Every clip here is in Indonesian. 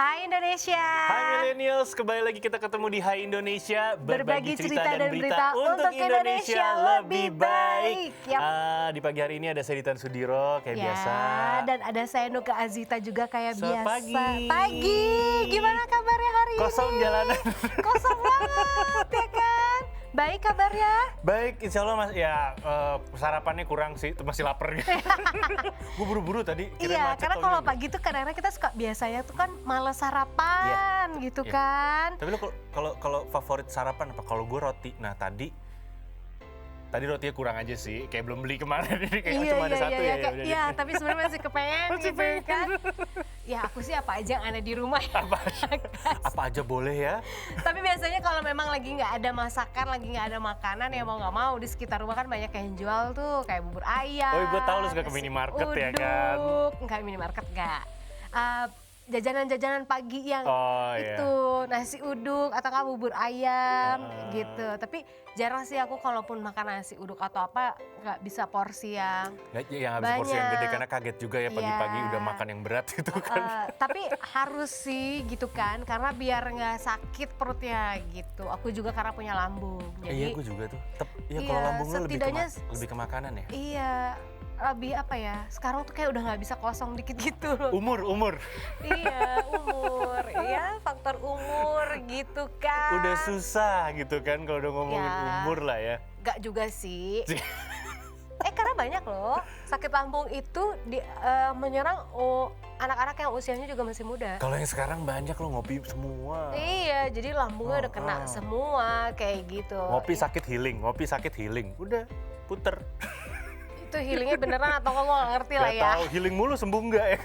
Hai Indonesia. Hai Millennials, kembali lagi kita ketemu di Hai Indonesia. Berbagi cerita dan berita untuk Indonesia lebih baik. Yap. Di pagi hari ini ada saya Ditan Sudiro kayak biasa. Dan ada saya Nuka Azita juga kayak biasa. Pagi. Pagi. Gimana kabarnya hari ini? Kosong jalanan. Kosong banget ya kan? Baik kabarnya? Baik, insya Allah mas. Ya sarapannya kurang sih, masih lapar. Gue buru-buru tadi. Iya, karena kalau pagi tuh kadang-kadang kita suka biasanya tuh kan males sarapan gitu kan. Tapi lo kalau favorit sarapan apa? Kalau gue roti. Nah tadi rotinya kurang aja sih, kayak belum beli kemarin. Ini kayak cuma ada satu ya. Iya, tapi sebenarnya masih kepengen gitu kan. Ya aku sih apa aja yang ada di rumah. Apa aja boleh ya. Tapi biasanya kalau memang lagi nggak ada masakan, lagi nggak ada makanan ya mau nggak mau di sekitar rumah kan banyak yang jual tuh kayak bubur ayam. Oh, gue tahu lu suka ke minimarket ya kan. Enggak minimarket enggak. Jajanan-jajanan pagi yang itu nasi uduk atau kan bubur ayam gitu. Tapi jarang sih aku kalaupun makan nasi uduk atau apa nggak bisa porsi yang yang habis porsi yang gede karena kaget juga ya pagi-pagi udah makan yang berat gitu kan. Tapi harus sih gitu kan karena biar nggak sakit perutnya gitu. Aku juga karena punya lambung. Jadi, iya gue juga tuh. Kalau lambung lu lebih ke makanan ya. Iya. Lebih apa ya, sekarang tuh kayak udah nggak bisa kosong dikit gitu loh. Umur. Iya, umur. Iya, faktor umur gitu kan. Udah susah gitu kan kalau udah ngomongin umur lah ya. Gak juga sih. Karena banyak loh, sakit lambung itu menyerang anak-anak yang usianya juga masih muda. Kalau yang sekarang banyak loh ngopi semua. Iya, jadi lambungnya udah kena semua kayak gitu. Ngopi sakit healing. Udah, puter. Itu healingnya beneran atau gue gak ngerti lah ya. Gak tahu healing mulu sembuh enggak ya.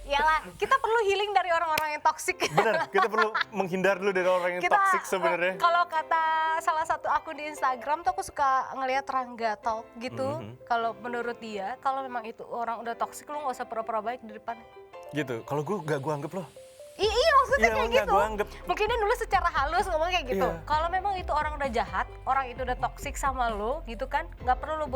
Iyalah, kita perlu healing dari orang-orang yang toksik. Bener, kita perlu menghindar dulu dari orang yang toksik sebenarnya. Kalau kata salah satu akun di Instagram tuh aku suka ngelihat Rangga Talk gitu. Kalau menurut dia, kalau memang itu orang udah toksik lu gak usah pura-pura baik di depan. Gitu, kalau gue gak gue anggap loh. Iya maksudnya kayak gitu. Mungkin dia nulis secara halus ngomong kayak gitu. Kalau memang itu orang udah jahat, orang itu udah toksik sama lo gitu kan, nggak perlu lo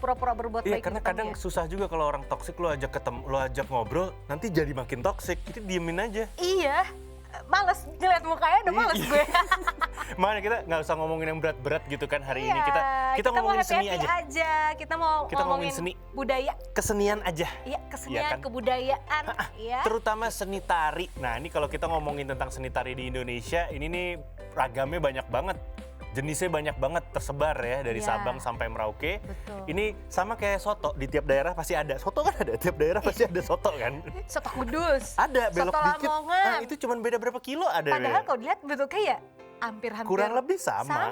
pura-pura berbuat baik. Iya karena kadang susah juga kalau orang toksik lo ajak ketemu, lo ajak ngobrol, nanti jadi makin toksik. Itu diemin aja. Iya. Males ngeliat mukanya udah males gue. Makanya kita nggak usah ngomongin yang berat-berat gitu kan hari ini. Kita ngomongin seni aja. Kita mau ngomongin seni, budaya, kesenian aja. Iya, kesenian, kebudayaan. Terutama seni tari. Nah ini kalau kita ngomongin tentang seni tari di Indonesia, ini nih ragamnya banyak banget. Jenisnya banyak banget tersebar ya dari Sabang sampai Merauke. Betul. Ini sama kayak soto, di tiap daerah pasti ada. Soto kan ada, tiap daerah pasti ada soto kan. Soto Kudus. Ada, belok soto dikit. Lamongan. Itu cuma beda berapa kilo ada. Padahal kalau dilihat bentuknya ya hampir-hampir. Kurang lebih sama.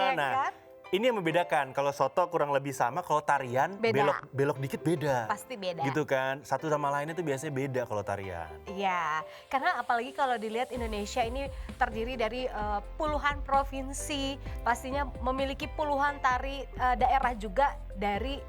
Ya nah, kan? ini yang membedakan. Kalau soto kurang lebih sama, kalau tarian belok dikit beda. Pasti beda. Gitu kan. Satu sama lainnya tuh biasanya beda kalau tarian. Iya, karena apalagi kalau dilihat Indonesia ini terdiri dari puluhan provinsi, pastinya memiliki puluhan tari daerah juga dari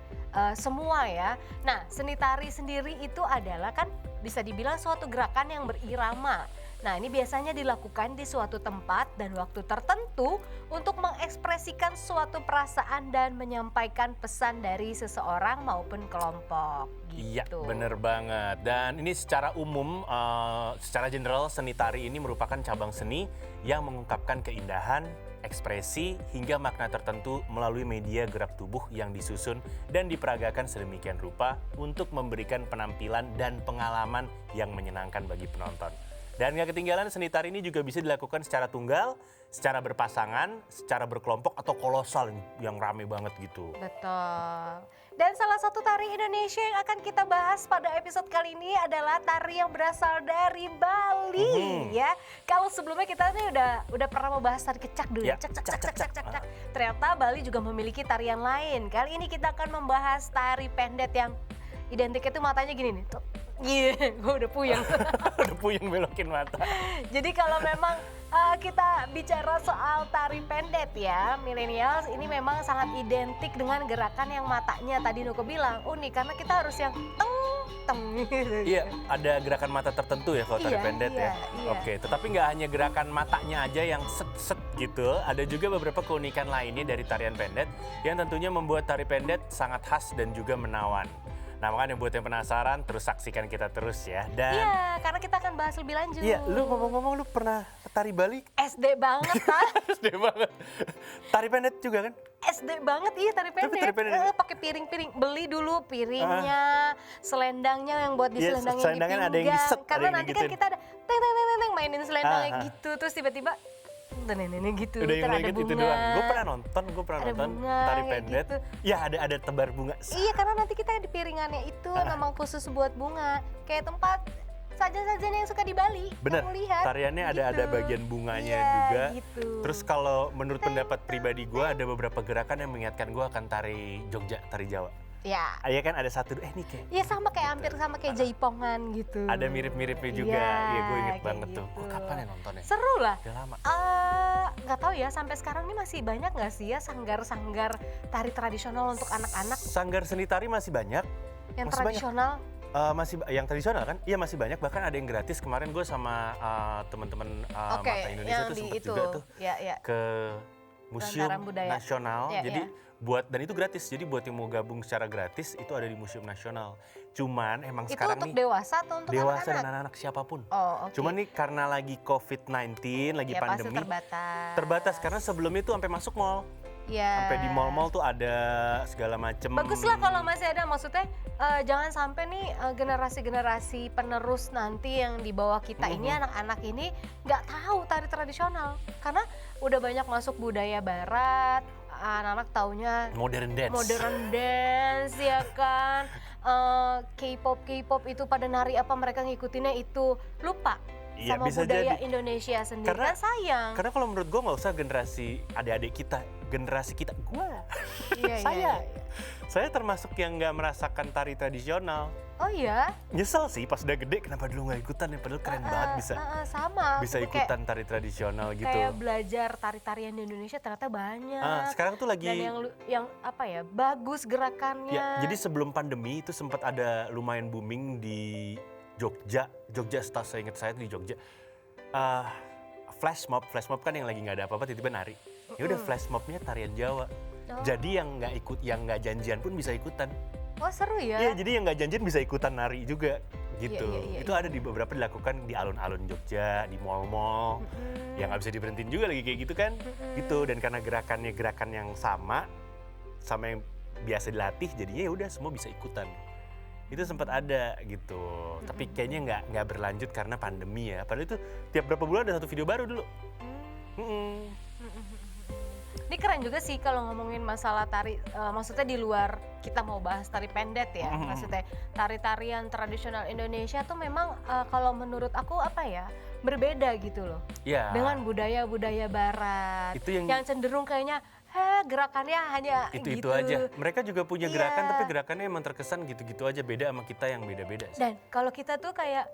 semua ya. Nah, seni tari sendiri itu adalah kan bisa dibilang suatu gerakan yang berirama. Nah, ini biasanya dilakukan di suatu tempat dan waktu tertentu untuk mengekspresikan suatu perasaan dan menyampaikan pesan dari seseorang maupun kelompok. Gitu. Iya, bener banget. Dan ini secara umum, secara general seni tari ini merupakan cabang seni yang mengungkapkan keindahan, ekspresi, hingga makna tertentu melalui media gerak tubuh yang disusun dan diperagakan sedemikian rupa untuk memberikan penampilan dan pengalaman yang menyenangkan bagi penonton. Dan gak ketinggalan seni tari ini juga bisa dilakukan secara tunggal, secara berpasangan, secara berkelompok atau kolosal yang rame banget gitu. Betul. Dan salah satu tari Indonesia yang akan kita bahas pada episode kali ini adalah tari yang berasal dari Bali ya. Kalau sebelumnya kita nih udah pernah membahas tari kecak dulu. Ya. Cak. Ternyata Bali juga memiliki tarian lain. Kali ini kita akan membahas tari pendet yang identiknya tuh matanya gini nih. Iya, gue udah puyeng. Udah puyeng belokin mata. Jadi kalau memang kita bicara soal tari pendet ya, millennials ini memang sangat identik dengan gerakan yang matanya tadi Nuko bilang unik karena kita harus yang teng. Iya, ada gerakan mata tertentu ya kalau tari pendet ya. Oke, tetapi nggak hanya gerakan matanya aja yang set gitu, ada juga beberapa keunikan lainnya dari tarian pendet yang tentunya membuat tari pendet sangat khas dan juga menawan. Nah makanya buat yang penasaran terus saksikan kita terus ya. Dan Iya, karena kita akan bahas lebih lanjut. iya, lu ngomong-ngomong lu pernah tari Bali? SD banget kan? SD banget. Tari pendet juga kan? SD banget iya tari Tapi pendek. tari pendek. Pakai piring-piring. Beli dulu piringnya, selendangnya yang buat di Iya, selendangnya selendangnya di ada yang pinggang. diset, ada Karena yang nanti kan digituin. kita ada teng teng teng teng, teng mainin selendangnya Ah, ah. gitu. Terus tiba-tiba nenek gitu. Udah yang Ntar lu ada inget itu bunga. doang. Gue pernah nonton Ada bunga, tari kayak pendet. gitu. Ya ada tebar bunga. Iya karena nanti kita di piringannya itu memang khusus buat bunga. Kayak tempat sajian-sajian yang suka di Bali. Bener, Kamu lihat. tariannya ada Gitu. bagian bunganya Iya, juga. Gitu. Terus kalau menurut pendapat pribadi gue ada beberapa gerakan yang mengingatkan gue akan tari Jogja, tari Jawa. ya. Iya kan ada satu, nih kayak Iya sama kayak hampir sama kayak jaipongan gitu. ada mirip-miripnya juga. Iya, Iya gue inget kayak banget tuh. gitu. Gue kapan ya nontonnya? Seru lah. Udah lama. Nggak tahu ya sampai sekarang ini masih banyak nggak sih ya sanggar-sanggar tari tradisional untuk anak-anak Sanggar seni tari masih banyak. yang Masih banyak. tradisional? Yang tradisional kan? Iya masih banyak. Bahkan ada yang gratis. Kemarin gue sama teman-teman Oke, Mata Indonesia yang tuh di sempet itu. juga tuh Ya. ke Museum Bantaran Budaya. Nasional. Iya, Jadi iya. dan itu gratis. Jadi buat yang mau gabung secara gratis itu ada di Museum Nasional. Cuman emang Itu sekarang untuk nih dewasa atau untuk dewasa anak-anak? dan anak-anak siapapun. Oh, oke. Cuman nih karena lagi COVID-19, lagi ya, pasti pandemi, terbatas. terbatas karena sebelumnya itu sampai masuk mall. Ya. Sampai di mall-mall tuh ada segala macem. Bagus lah kalau masih ada, maksudnya jangan sampai nih generasi-generasi penerus nanti yang di bawah kita ini anak-anak ini nggak tahu tari tradisional karena udah banyak masuk budaya barat, anak-anak taunya Modern dance. ya kan. K-pop itu pada nari apa mereka ngikutinnya itu lupa Iya, sama bisa budaya jadi. Indonesia sendiri Karena- kan sayang. Karena kalau menurut gue nggak usah generasi adik-adik kita, generasi kita, gue, Iya, saya, iya. saya termasuk yang nggak merasakan tari tradisional. Oh iya. Nyesel sih pas udah gede kenapa dulu nggak ikutan ya, padahal keren banget Sama. bisa Kayak- ikutan tari tradisional gitu. Kayak belajar tari-tarian di Indonesia ternyata banyak. Sekarang tuh lagi Dan yang apa ya bagus gerakannya. ya, jadi sebelum pandemi itu sempat ada lumayan booming di Jogja setelah saya ingat saya itu di Jogja. Flash mob kan yang lagi nggak ada apa-apa tiba-tiba nari. Ya udah flash mobnya tarian Jawa. Oh. Jadi yang nggak janjian pun bisa ikutan. Oh seru ya. Iya, jadi yang nggak janjian bisa ikutan nari juga gitu. Iya, Itu ada di beberapa dilakukan di alun-alun Jogja, di mall-mall. Yang nggak bisa diberhentiin juga lagi kayak gitu kan. Gitu, dan karena gerakannya gerakan yang sama yang biasa dilatih, jadinya ya udah semua bisa ikutan. Itu sempat ada gitu. Tapi kayaknya nggak berlanjut karena pandemi ya. Padahal itu tiap berapa bulan ada satu video baru dulu. Ini keren juga sih kalau ngomongin masalah tari, maksudnya di luar kita mau bahas tari pendet ya, maksudnya tari-tarian tradisional Indonesia tuh memang kalau menurut aku apa ya, berbeda gitu loh. Ya. Dengan budaya-budaya barat. Itu yang cenderung kayaknya gerakannya hanya itu gitu. aja. Mereka juga punya gerakan Iya. tapi gerakannya emang terkesan gitu-gitu aja, beda sama kita yang beda-beda sih. Dan kalau kita tuh kayak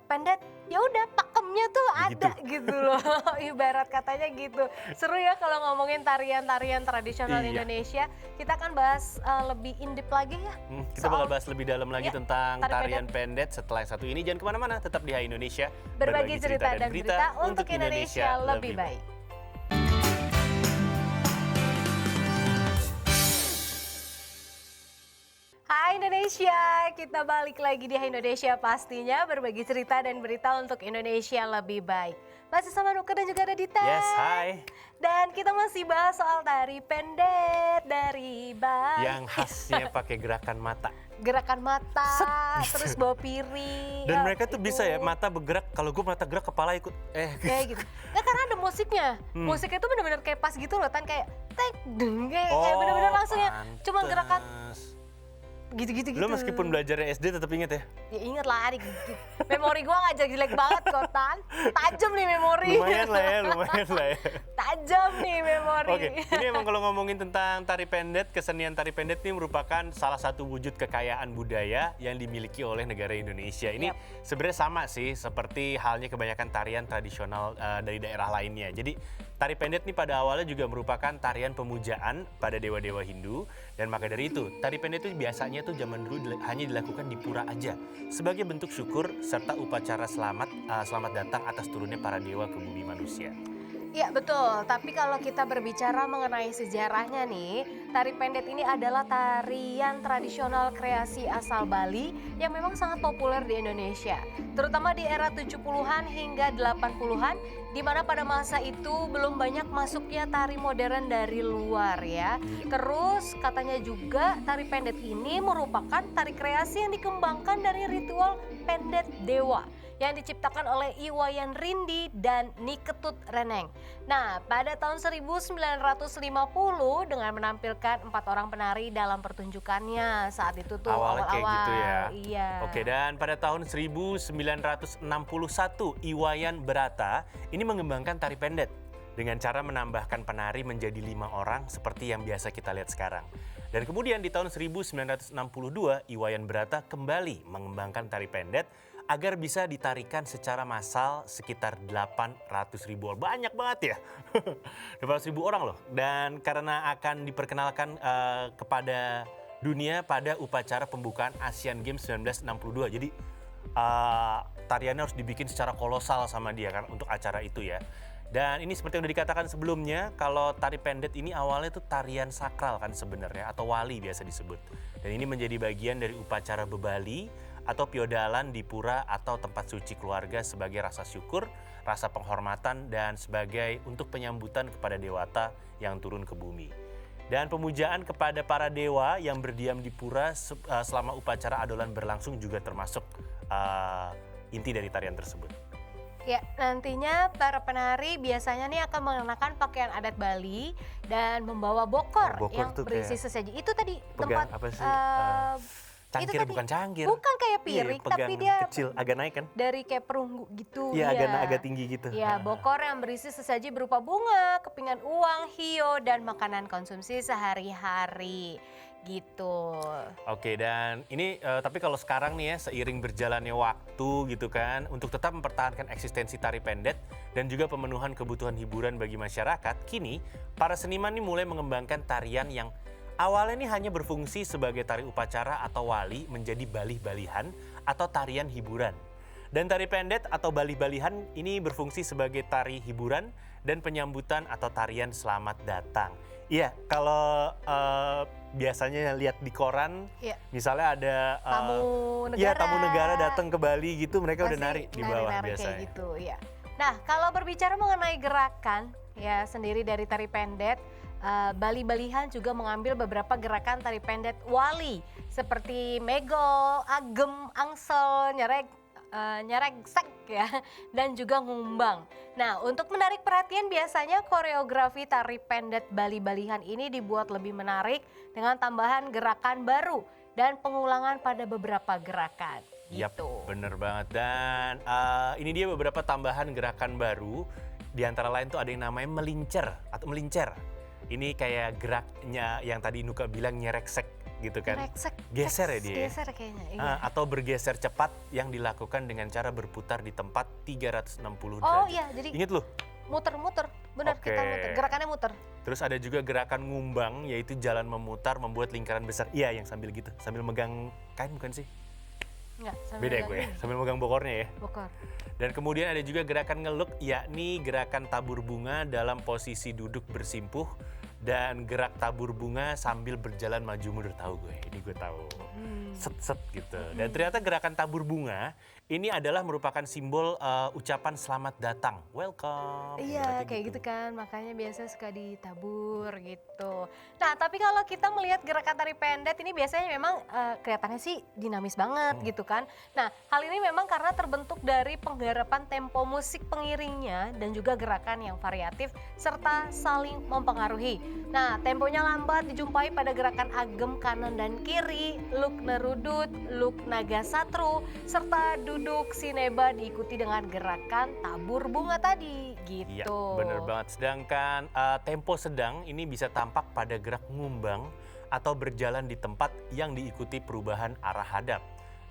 pendet, ya udah pakemnya tuh Begitu. ada gitu loh. Ibarat katanya gitu. Seru ya kalau ngomongin tarian-tarian tradisional Iya. Indonesia. Kita akan bahas lebih in-depth lagi ya. Kita Soal- bakal bahas lebih dalam lagi Ya, tentang tari tarian pendet setelah yang satu ini. Jangan kemana-mana, tetap di Hai Indonesia. Berbagi cerita dan berita untuk Indonesia lebih baik. Hai Indonesia, kita balik lagi di Hai Indonesia pastinya berbagi cerita dan berita untuk Indonesia lebih baik. Masih sama Nuker dan juga ada Dita. Yes, hai. Dan kita masih bahas soal tari pendet dari baik. Yang khasnya pakai gerakan mata. Gerakan mata, Set. terus bawa piring. Dan ya, mereka tuh itu. bisa ya, mata bergerak. Kalau gue mata gerak, kepala ikut. Kayak gitu. Nggak, karena ada musiknya. Musiknya tuh bener-bener kayak pas gitu loh, Tan. Kayak tek deng, kayak bener-bener langsung ya. Cuma gerakan pantes. gitu-gitu. Lu meskipun belajarnya SD tetap inget ya? Ya inget lah, memori gua nggak jelek banget kok, Tan. Tajam nih memori. Lumayan lah ya. Tajam nih memori. Oke, ini emang kalau ngomongin tentang tari pendet, kesenian tari pendet ini merupakan salah satu wujud kekayaan budaya yang dimiliki oleh negara Indonesia. Ini sebenarnya sama sih seperti halnya kebanyakan tarian tradisional dari daerah lainnya. Jadi tari pendet ini pada awalnya juga merupakan tarian pemujaan pada dewa-dewa Hindu. Dan maka dari itu, tari pendet itu biasanya tuh zaman dulu hanya dilakukan di pura aja. Sebagai bentuk syukur serta upacara selamat datang atas turunnya para dewa ke bumi manusia. Iya betul, tapi kalau kita berbicara mengenai sejarahnya nih, tari pendet ini adalah tarian tradisional kreasi asal Bali yang memang sangat populer di Indonesia. Terutama di era 70-an hingga 80-an, di mana pada masa itu belum banyak masuknya tari modern dari luar ya. Terus katanya juga tari pendet ini merupakan tari kreasi yang dikembangkan dari ritual pendet dewa yang diciptakan oleh Iwayan Rindi dan Niketut Reneng. Nah, pada tahun 1950 dengan menampilkan 4 orang penari dalam pertunjukannya saat itu tuh Awalnya kayak awal-awal. gitu ya. Iya. Oke, dan pada tahun 1961 Iwayan Berata ini mengembangkan tari pendet dengan cara menambahkan penari menjadi 5 orang seperti yang biasa kita lihat sekarang. Dan kemudian di tahun 1962 Iwayan Berata kembali mengembangkan tari pendet agar bisa ditarikan secara massal sekitar 800.000 orang. Banyak banget ya, 800.000 orang loh. Dan karena akan diperkenalkan kepada dunia pada upacara pembukaan Asian Games 1962. Jadi tariannya harus dibikin secara kolosal sama dia kan untuk acara itu ya. Dan ini seperti yang udah dikatakan sebelumnya, kalau tari pendet ini awalnya itu tarian sakral kan sebenarnya, atau wali biasa disebut. Dan ini menjadi bagian dari upacara bebali atau piodalan di pura atau tempat suci keluarga sebagai rasa syukur, rasa penghormatan, dan sebagai untuk penyambutan kepada dewata yang turun ke bumi. Dan pemujaan kepada para dewa yang berdiam di pura selama upacara adolan berlangsung juga termasuk inti dari tarian tersebut. Ya, nantinya para penari biasanya nih akan mengenakan pakaian adat Bali dan membawa bokor, Bokor yang tuh berisi kayak sesaji. Itu tadi pegang tempat apa sih? itu Cangkir, tadi bukan cangkir. bukan kayak Iya, piring, tapi pegang dia kecil, agak naik kan? dari kayak perunggu gitu. Iya, ya. agak tinggi gitu. Ya, bokor yang berisi sesaji berupa bunga, kepingan uang, hio, dan makanan konsumsi sehari-hari gitu. Oke, dan ini tapi kalau sekarang nih ya, seiring berjalannya waktu gitu kan, untuk tetap mempertahankan eksistensi tari pendet dan juga pemenuhan kebutuhan hiburan bagi masyarakat, kini para seniman nih mulai mengembangkan tarian yang awalnya nih hanya berfungsi sebagai tari upacara atau wali menjadi balih-balihan atau tarian hiburan. Dan tari pendet atau balih-balihan ini berfungsi sebagai tari hiburan dan penyambutan atau tarian selamat datang. Iya, kalau biasanya lihat di koran, Iya. misalnya ada Tamu negara. iya, tamu negara datang ke Bali gitu, mereka udah Pasti nari di bawah nari-nari biasanya. kayak gitu, ya. Nah, kalau berbicara mengenai gerakan ya sendiri dari tari pendet, Bali-Balihan juga mengambil beberapa gerakan tari pendet wali seperti megol, agem, angsel, nyerengsek ya, dan juga ngumbang. Nah, untuk menarik perhatian biasanya koreografi tari pendet Bali-Balihan ini dibuat lebih menarik dengan tambahan gerakan baru dan pengulangan pada beberapa gerakan. Yap, Gitu. bener banget. Dan ini dia beberapa tambahan gerakan baru. Di antara lain tuh ada yang namanya melincer atau melincer. Ini kayak geraknya yang tadi Nuka bilang nyereksek gitu kan. Nyerengsek, Geser ya dia. Geser kayaknya. Iya. Atau bergeser cepat yang dilakukan dengan cara berputar di tempat 360 derajat. Oh iya, jadi Ingat loh. muter-muter. Benar, Oke. kita muter. Gerakannya muter. Terus ada juga gerakan ngumbang, yaitu jalan memutar membuat lingkaran besar. Iya, yang sambil gitu, sambil megang kain bukan sih? Enggak, sambil Beda ya gue ya, megangin. sambil megang bokornya ya. Bokor. Dan kemudian ada juga gerakan ngeluk, yakni gerakan tabur bunga dalam posisi duduk bersimpuh dan gerak tabur bunga sambil berjalan maju mundur. Tahu gue, ini gue tahu. Set-set gitu. Dan ternyata gerakan tabur bunga ini adalah merupakan simbol ucapan selamat datang, welcome. Iya, ibaratnya kayak gitu kan. Makanya biasa suka ditabur gitu. Nah, tapi kalau kita melihat gerakan tari pendet ini biasanya memang kelihatannya sih dinamis banget gitu kan. Nah, hal ini memang karena terbentuk dari penggarapan tempo musik pengiringnya dan juga gerakan yang variatif serta saling mempengaruhi. Nah, temponya lambat dijumpai pada gerakan agem kanan dan kiri, luk nerudut, luk naga satru, serta duduk sineba diikuti dengan gerakan tabur bunga tadi Iya, gitu. bener banget. Sedangkan tempo sedang ini bisa tampak pada gerak ngumbang atau berjalan di tempat yang diikuti perubahan arah hadap.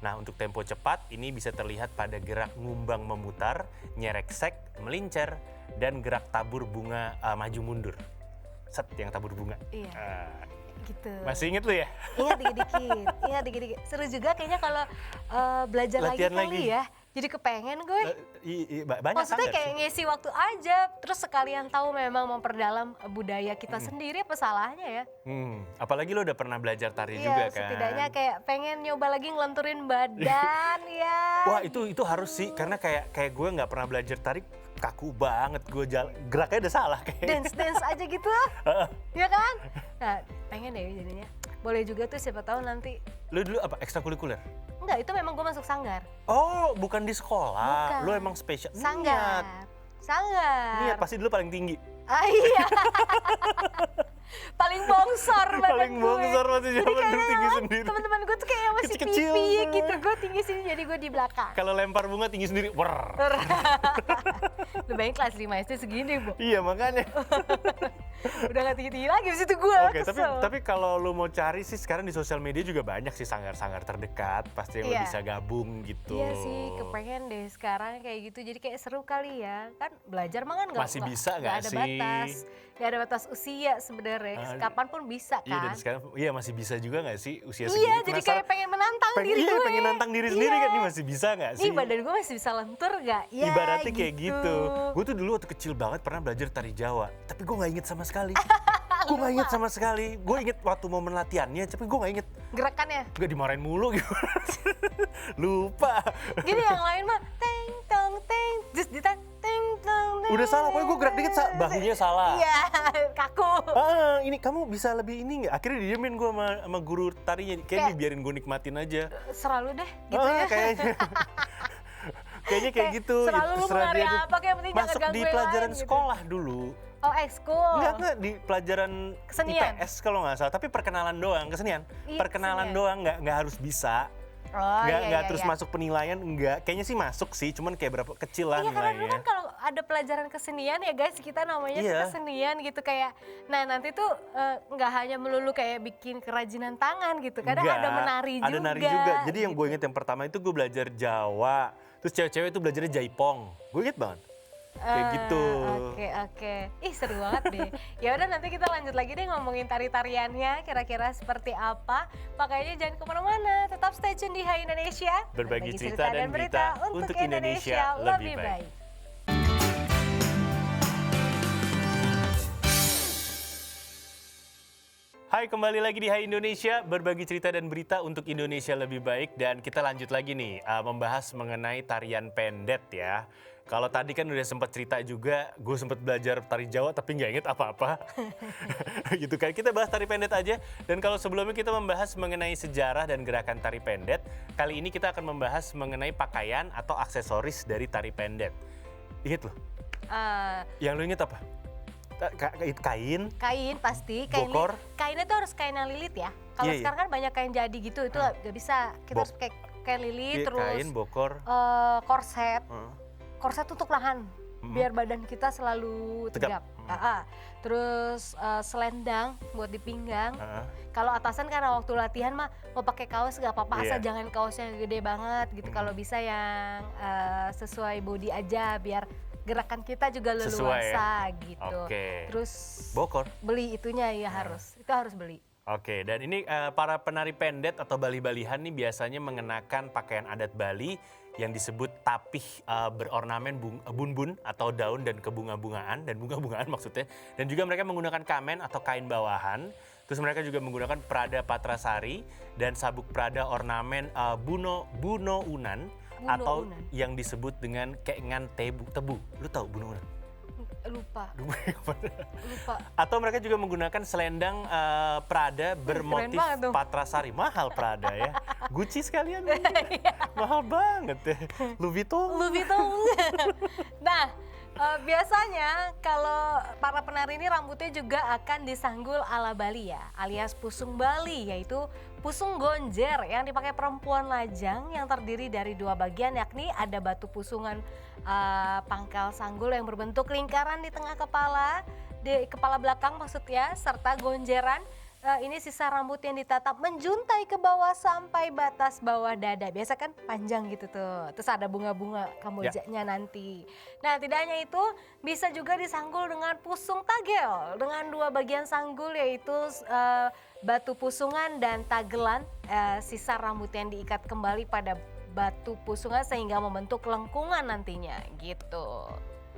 Nah, untuk tempo cepat ini bisa terlihat pada gerak ngumbang memutar, nyereksek, melincer, dan gerak tabur bunga maju mundur. Set yang tabur bunga. Iya. Gitu. Masih inget lu ya? Ingat dikit-dikit, ingat dikit-dikit. Seru juga kayaknya kalau belajar Latihan lagi kali lagi. ya. Jadi kepengen gue. Banyak Maksudnya sanggar kayak sih. ngisi waktu aja, terus sekalian tahu memang memperdalam budaya kita sendiri, apa salahnya ya? Apalagi lo udah pernah belajar tari Iya, juga kan. setidaknya kayak pengen nyoba lagi ngelenturin badan ya. Wah itu harus sih, karena kayak gue nggak pernah belajar tari, kaku banget gue geraknya udah salah kayak. Dance aja gitu, ya kan? Nah, pengen deh jadinya. Boleh juga tuh siapa tahu nanti. Lo dulu apa ekstrakurikuler? Enggak, itu memang gue masuk sanggar. Oh, bukan di sekolah. Bukan. Lo emang spesial. Sanggar. Sanggar. Niat pasti dulu paling tinggi. Ah, iya. Paling bongsor badan Paling gue. bongsor masih Jadi zaman dulu kayaknya tinggi emang sendiri. teman-teman gue tuh kayak masih Kecil-kecil pipi semua. gitu. Gue tinggi sini jadi gue di belakang. Kalau lempar bunga tinggi sendiri. Wer. Lebih baik kelas 5 SD segini, Bu. Iya makanya. Udah gak tinggi-tinggi lagi di situ gue. Oke, tapi kalau lu mau cari sih sekarang di sosial media juga banyak sih sanggar-sanggar terdekat, pasti yang lo Iya. bisa gabung gitu. Iya sih, kepengen deh sekarang kayak gitu. Jadi kayak seru kali ya. Kan belajar mah kan Masih bisa nggak ada sih? batas. Nggak ada batas usia sebenarnya. Kapanpun bisa Iya dan kan. sekarang iya masih bisa juga nggak sih usia Iya, segini? jadi Penasaran- kayak pengen menantang diri gue. pengen nantang diri sendiri Iya. kan, ini masih bisa nggak sih? Nih badan gue masih bisa lentur gak? Ya, Ibaratnya kayak gitu. Gue tuh dulu waktu kecil banget pernah belajar tari Jawa, tapi gue nggak inget sama sekali. Gue nggak inget sama sekali. Gue inget waktu momen latihannya, tapi gue nggak inget. Gerakannya. Gak dimarahin mulu gitu. Lupa. Gini yang lain mah teng tong teng, terus ditang teng tong teng. Udah salah, pokoknya gue gerak dikit bahunya salah. Iya, kaku. Ini kamu bisa lebih ini nggak? Akhirnya didiemin gue sama guru tarinya. Kayak dibiarin gue nikmatin aja. Selalu deh gitu ya. Kayaknya. Kayaknya kayak gitu. Selalu lu terserah menari dia tuh. apa kayak penting jangan Masuk ganggu di yang pelajaran lain gitu. sekolah dulu. Oh, ekskul. Enggak, di pelajaran Kesenian? IPS kalau nggak salah. Tapi perkenalan doang, kesenian. Iya, Perkenalan kesenian. doang, nggak harus bisa. Oh, Nggak terus masuk penilaian, nggak. Kayaknya sih masuk sih, cuman kayak berapa kecil lah Iya, karena dulu nilainya. kan kalau ada pelajaran kesenian ya guys, kita namanya tuh Iya. kesenian gitu kayak. Nah nanti tuh nggak hanya melulu kayak bikin kerajinan tangan gitu, kadang Enggak, ada menari juga. Ada nari juga. Jadi yang gue gitu. inget yang pertama itu gue belajar Jawa. Terus cewek-cewek itu belajarnya Jaipong. Gue inget banget. Kayak gitu. Oke. Ih seru banget deh. Ya udah nanti kita lanjut lagi deh ngomongin tari-tariannya kira-kira seperti apa. Makanya jangan kemana-mana, tetap stay tune di Hai Indonesia. Berbagi cerita dan berita untuk Indonesia lebih baik. Hai, kembali lagi di Hai Indonesia, berbagi cerita dan berita untuk Indonesia lebih baik. Dan kita lanjut lagi nih, membahas mengenai tarian pendet ya. Kalau tadi kan udah sempat cerita juga, gue sempat belajar tari Jawa tapi nggak inget apa-apa. Gitu kan, kita bahas tari pendet aja. Dan kalau sebelumnya kita membahas mengenai sejarah dan gerakan tari pendet, kali ini kita akan membahas mengenai pakaian atau aksesoris dari tari pendet. Ingat loh, yang lo inget apa? Kain, Kain pasti, kain Bokor. kainnya tuh harus kain yang lilit ya. Kalau Iya, iya. sekarang kan banyak kain jadi gitu, itu nggak bisa. Kita harus pakai kain lilit, terus kain, bokor. korset. Heeh. Korset untuk nahan, biar badan kita selalu tegap. Terus selendang buat di pinggang. Kalau atasan karena waktu latihan mah mau pakai kaos nggak apa-apa, asal jangan kaosnya gede banget gitu. Kalau bisa yang sesuai body aja, biar gerakan kita juga leluasa gitu. Oke. Terus Bokor. beli itunya ya itu harus beli. Oke, dan ini para penari pendet atau bali-balihan nih biasanya mengenakan pakaian adat Bali yang disebut tapih berornamen bun-bun atau daun dan kebunga-bungaan, dan bunga-bungaan maksudnya. Dan juga mereka menggunakan kamen atau kain bawahan. Terus mereka juga menggunakan prada patrasari dan sabuk prada ornamen bunounan atau Bunounan. yang disebut dengan keengan tebu. Lu tahu bunounan? Lupa. Atau mereka juga menggunakan selendang Prada bermotif banget tuh. patrasari. Mahal Prada ya. Gucci sekalian. Mahal banget ya. Louis Vuitton. Louis Vuitton. Nah, biasanya kalau para penari ini rambutnya juga akan disanggul ala Bali ya, alias pusung Bali, yaitu pusung gonjer yang dipakai perempuan lajang yang terdiri dari dua bagian, yakni ada batu pusungan pangkal sanggul yang berbentuk lingkaran di tengah kepala, di kepala belakang maksudnya, serta gonjeran. Ini sisa rambut yang ditatap menjuntai ke bawah sampai batas bawah dada. Biasa kan panjang gitu tuh. Terus ada bunga-bunga kambojanya nanti. Nah, tidak hanya itu, bisa juga disanggul dengan pusung tagel dengan dua bagian sanggul, yaitu batu pusungan dan tagelan, sisa rambut yang diikat kembali pada batu pusungan sehingga membentuk lengkungan nantinya gitu.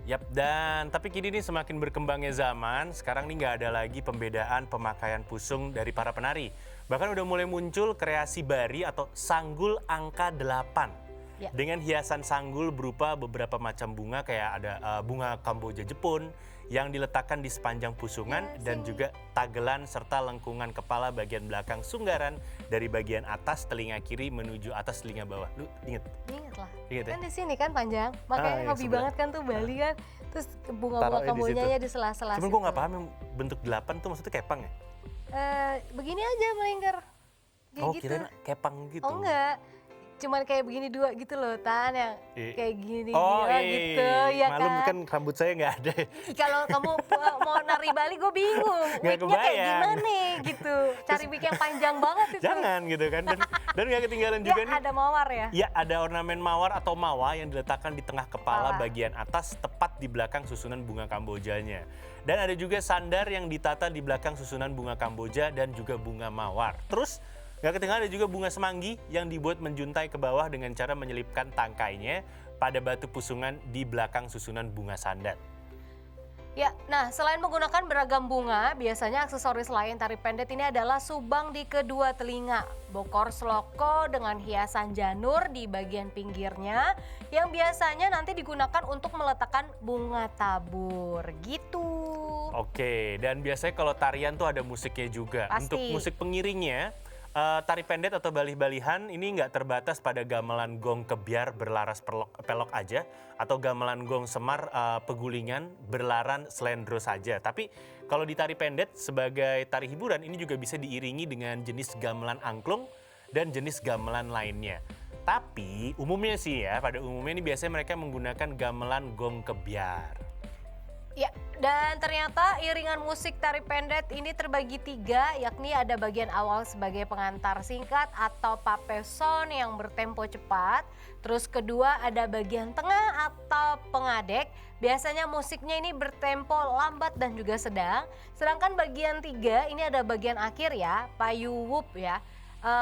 Yap, dan tapi kini nih semakin berkembangnya zaman, sekarang nih nggak ada lagi pembedaan pemakaian pusung dari para penari. Bahkan udah mulai muncul kreasi bari atau sanggul angka 8. Ya. Dengan hiasan sanggul berupa beberapa macam bunga kayak ada bunga Kamboja Jepun yang diletakkan di sepanjang pusungan dan juga tagelan serta lengkungan kepala bagian belakang sunggaran dari bagian atas telinga kiri menuju atas telinga bawah. Lu inget? Ingat lah. Ingat ya? Kan di sini kan panjang, makanya yang hobi sebelah. banget kan tuh Bali kan. Terus bunga-bunga Taruhnya di Kambojanya situ. di sela-sela. Cuman gue nggak paham yang bentuk 8 tuh maksudnya kepang ya? Begini aja melingkar. Kayak Oh gitu. kirain kepang gitu. Oh enggak. Cuman kayak begini dua gitu loh, Tan, yang kayak gini Oh gila iya, gitu ya malum kan. kan rambut saya nggak ada. Kalau kamu mau nari Bali gue bingung. Nggak Wignya kayak kebayang. gimana gitu. Cari wig yang panjang banget itu. Jangan gitu kan. Dan nggak ketinggalan Ya juga nih. ada mawar ya. Ya, ada ornamen mawar atau mawa yang diletakkan di tengah kepala Kepala. bagian atas tepat di belakang susunan bunga Kambojanya. Dan ada juga sandar yang ditata di belakang susunan bunga Kamboja dan juga bunga mawar. Terus nggak ketinggalan ada juga bunga semanggi yang dibuat menjuntai ke bawah dengan cara menyelipkan tangkainya pada batu pusungan di belakang susunan bunga sandar. Ya, nah selain menggunakan beragam bunga, biasanya aksesoris lain tari pendet ini adalah subang di kedua telinga, bokor sloko dengan hiasan janur di bagian pinggirnya yang biasanya nanti digunakan untuk meletakkan bunga tabur gitu. Oke, dan biasanya kalau tarian tuh ada musiknya juga. Pasti. Untuk musik pengiringnya, tari pendet atau balih-balihan ini nggak terbatas pada gamelan gong kebiar berlaras pelok aja atau gamelan gong semar pegulingan berlaran selendro saja. Tapi kalau di tari pendet sebagai tari hiburan ini juga bisa diiringi dengan jenis gamelan angklung dan jenis gamelan lainnya. Tapi umumnya sih ya, pada umumnya ini biasanya mereka menggunakan gamelan gong kebiar. Ya, dan ternyata iringan musik tari pendet ini terbagi 3, yakni ada bagian awal sebagai pengantar singkat atau papeson yang bertempo cepat. Terus kedua ada bagian tengah atau pengadek. Biasanya musiknya ini bertempo lambat dan juga sedang. Sedangkan bagian 3 ini ada bagian akhir ya, payuwup ya.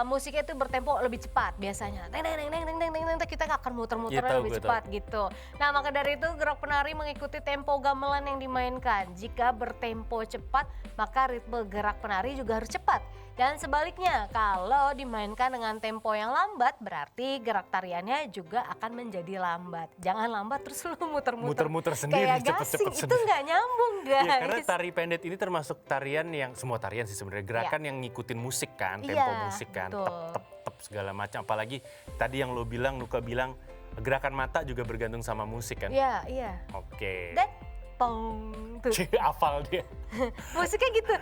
Musiknya itu bertempo lebih cepat biasanya. Teng teng teng teng teng teng teng, kita akan muter-muter Iya, tahu, lebih gue cepat gitu. Nah, maka dari itu gerak penari mengikuti tempo gamelan yang dimainkan. Jika bertempo cepat, maka ritme gerak penari juga harus cepat. Dan sebaliknya, kalau dimainkan dengan tempo yang lambat, berarti gerak tariannya juga akan menjadi lambat. Jangan lambat terus lu muter-muter. Muter-muter sendiri, Kayak cepet-cepet gasing, itu sendiri. nggak nyambung guys. Iya, karena tari pendet ini termasuk tarian yang semua tarian sih sebenarnya gerakan yang ngikutin musik kan, tempo Iya, musik kan, betul. tep segala macam. Apalagi tadi yang Luka bilang gerakan mata juga bergantung sama musik kan. Iya, iya. Oke. Dan pong tuh. Hafal dia. Musiknya gitu,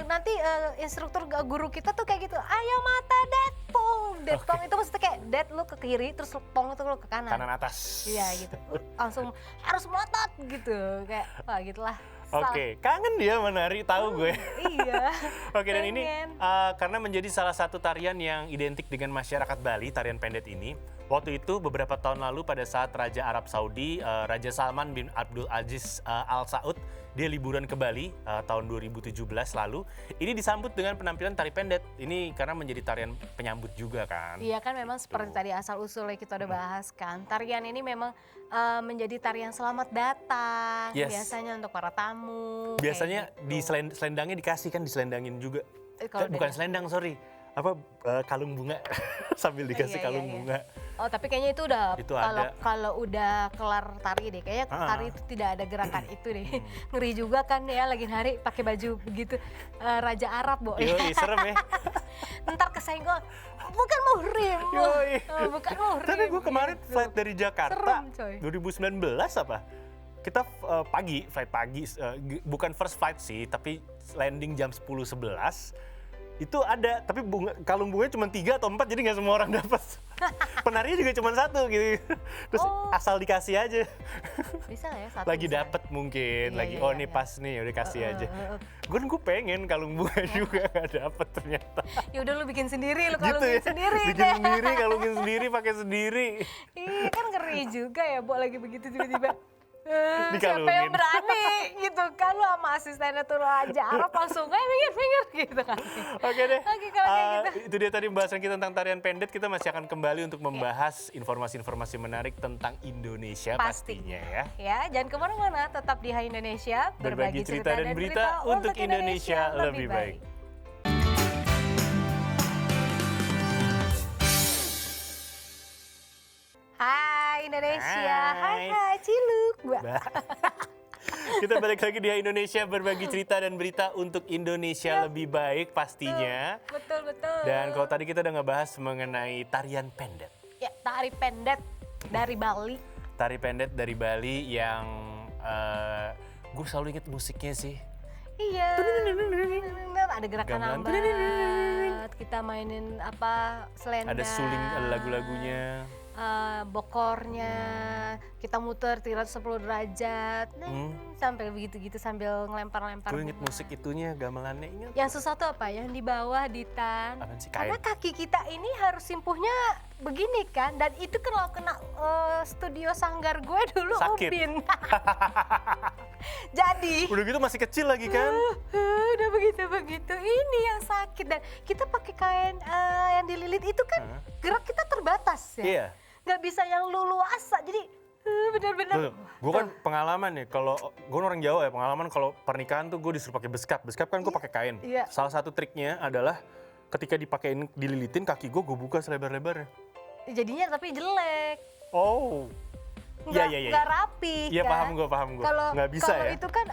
nanti instruktur guru kita tuh kayak gitu, ayo mata dead pong itu maksudnya kayak dead lu ke kiri terus pong itu lu ke kanan. Kanan atas. Iya gitu, langsung harus melotot gitu, kayak wah gitulah. Oke, kangen dia menari, tahu gue. Iya. Oke, dan ini pengen. karena menjadi salah satu tarian yang identik dengan masyarakat Bali, tarian pendet ini. Waktu itu beberapa tahun lalu pada saat Raja Arab Saudi, Raja Salman bin Abdul Aziz Al Saud, dia liburan ke Bali tahun 2017 lalu. Ini disambut dengan penampilan tari pendet. Ini karena menjadi tarian penyambut juga kan. Iya kan memang seperti tadi asal usulnya kita udah bahas kan. Tarian ini memang menjadi tarian selamat datang. Yes. Biasanya untuk para tamu. Biasanya kayak di gitu. selendangnya dikasih kan, diselendangin juga. Kalau Bukan dengan- selendang, sorry. Apa kalung bunga sambil dikasih Iya, kalung iya. bunga. Oh tapi kayaknya itu udah Itu kalau ada. kalau udah kelar tari deh, kayaknya tari itu tidak ada gerakan itu deh. Ngeri juga kan ya lagi nari pakai baju begitu Raja Arab Bo. Yoi, serem ya. Ntar kesenggol bukan muhrim. Yoi. Bukan muhrim. Tapi gue kemarin gitu. flight dari Jakarta, Serem, coy. 2019 apa? Kita flight pagi, bukan first flight sih, tapi landing jam 10.11. Itu ada, tapi kalung bunganya cuma 3 atau 4, jadi nggak semua orang dapat. Penarinya juga cuma 1 gitu. Terus Oh. asal dikasih aja. Bisa nggak ya satu? Lagi bisa? dapet mungkin, Iya, lagi iya, oh iya, nih iya. pas nih, udah kasih aja. Gue pengen kalung bunga juga nggak dapet ternyata. Ya udah lu bikin sendiri, lu Gitu kalungin ya, sendiri bikin deh. sendiri, kalungin sendiri, pakai sendiri. Iya kan ngeri juga ya, Bo lagi begitu tiba-tiba. Siapa yang Dikalungin. berani gitu kan, lu sama asistennya tuh Raja Arab langsung minggir gitu kan. Oke deh. Oke, kalau kayak gitu. Itu dia tadi pembahasan kita tentang tarian pendet. Kita masih akan kembali untuk membahas informasi-informasi menarik tentang Indonesia Pasti. pastinya ya. Ya, jangan kemana-mana, tetap di Hai Indonesia, Berbagi cerita dan berita untuk Indonesia lebih baik. Hai Indonesia, Hai. hai Ciluk. Kita balik lagi di Indonesia, berbagi cerita dan berita untuk Indonesia lebih baik pastinya. Betul. Dan kalau tadi kita udah ngebahas mengenai tarian pendet. Ya, tari pendet dari Bali. Tari pendet dari Bali yang gue selalu inget musiknya sih. Iya. Ada gerakan Gamelan. lambat. Kita mainin apa? Selendang. Ada suling lagu-lagunya. Bokornya, kita muter 310 derajat, sampai begitu-gitu sambil ngelempar-lempar Gue inget bunga. musik itunya, gamelannya inget. Yang susah tuh apa? Yang di bawah Ditan. Apaan sih? Kain. Karena kaki kita ini harus simpuhnya begini kan, dan itu kalau kena studio sanggar gue dulu Sakit. Upin. Jadi Udah gitu masih kecil lagi kan? udah begitu ini yang sakit, dan kita pakai kain yang dililit itu kan gerak kita terbatas ya. Iya. Nggak bisa yang luasa, jadi benar-benar. Gue kan pengalaman nih, kalau gue orang Jawa ya, pengalaman kalau pernikahan tuh gue disuruh pakai beskap. Beskap kan gue pakai kain. Iya. Salah satu triknya adalah ketika dipakein dililitin kaki gue buka selebar-lebarnya. Jadinya tapi jelek. Oh. Nggak, Iya. nggak rapi Iya kan. paham gue. Kalau Nggak bisa kalau ya. itu kan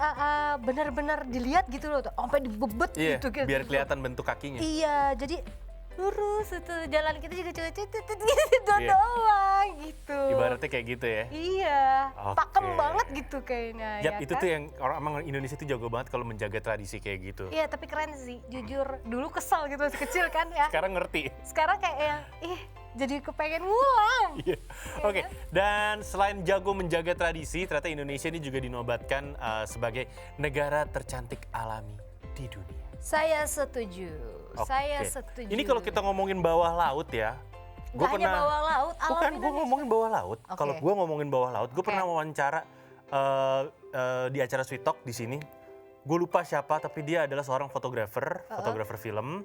benar-benar dilihat gitu loh, sampai dibebet Iya, gitu. biar kelihatan bentuk kakinya. Iya, jadi lurus itu jalan kita juga gitu Iya. doang gitu. Ibaratnya kayak gitu ya. Iya, Oke. pakem banget gitu kayaknya. Yap, ya itu kan? tuh yang orang emang Indonesia tuh jago banget kalau menjaga tradisi kayak gitu. Iya, tapi keren sih. Jujur, dulu kesel gitu masih kecil kan ya. Sekarang ngerti. Sekarang kayak yang, jadi kepengen ngulang. Iya. Oke, dan selain jago menjaga tradisi, ternyata Indonesia ini juga dinobatkan sebagai negara tercantik alami di dunia. Saya setuju. Oke. Saya setuju. Ini kalau kita ngomongin bawah laut ya, Nggak hanya bawah laut, alam bukan gue Indonesia. ngomongin bawah laut. Oke. Kalau gue ngomongin bawah laut, gue Oke. pernah wawancara di acara Sweet Talk di sini. Gue lupa siapa, tapi dia adalah seorang fotografer film.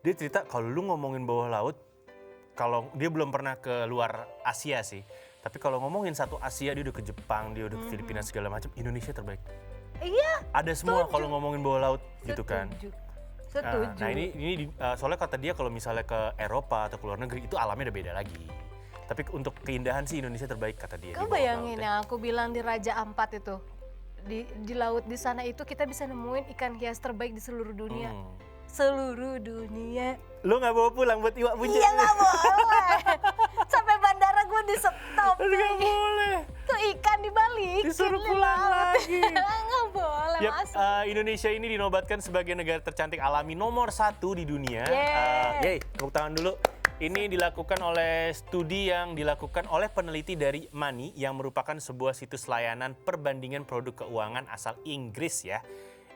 Dia cerita kalau lu ngomongin bawah laut, kalau dia belum pernah ke luar Asia sih, tapi kalau ngomongin satu Asia, dia udah ke Jepang, dia udah ke Filipina segala macam, Indonesia terbaik. Iya, Ada semua kalau ngomongin bawah laut gitu kan. Setuju. Nah ini soalnya kata dia kalau misalnya ke Eropa atau ke luar negeri itu alamnya udah beda lagi. Tapi untuk keindahan sih Indonesia terbaik kata dia. di Kau bawah bayangin laut ya. yang aku bilang di Raja Ampat itu. Di laut di sana itu kita bisa nemuin ikan hias terbaik di seluruh dunia. Seluruh dunia. Lu nggak bawa pulang buat iwak puncak? Iya nggak boleh. Sampai bandara gue di stop. Nggak boleh. Tuh ikan dibalikin. Disuruh di pulang laut. lagi. Nggak boleh Yap, masuk. Indonesia ini dinobatkan sebagai negara tercantik alami nomor 1 di dunia. Yeay. Tepuk tangan dulu. Ini dilakukan oleh studi yang dilakukan oleh peneliti dari Money yang merupakan sebuah situs layanan perbandingan produk keuangan asal Inggris ya.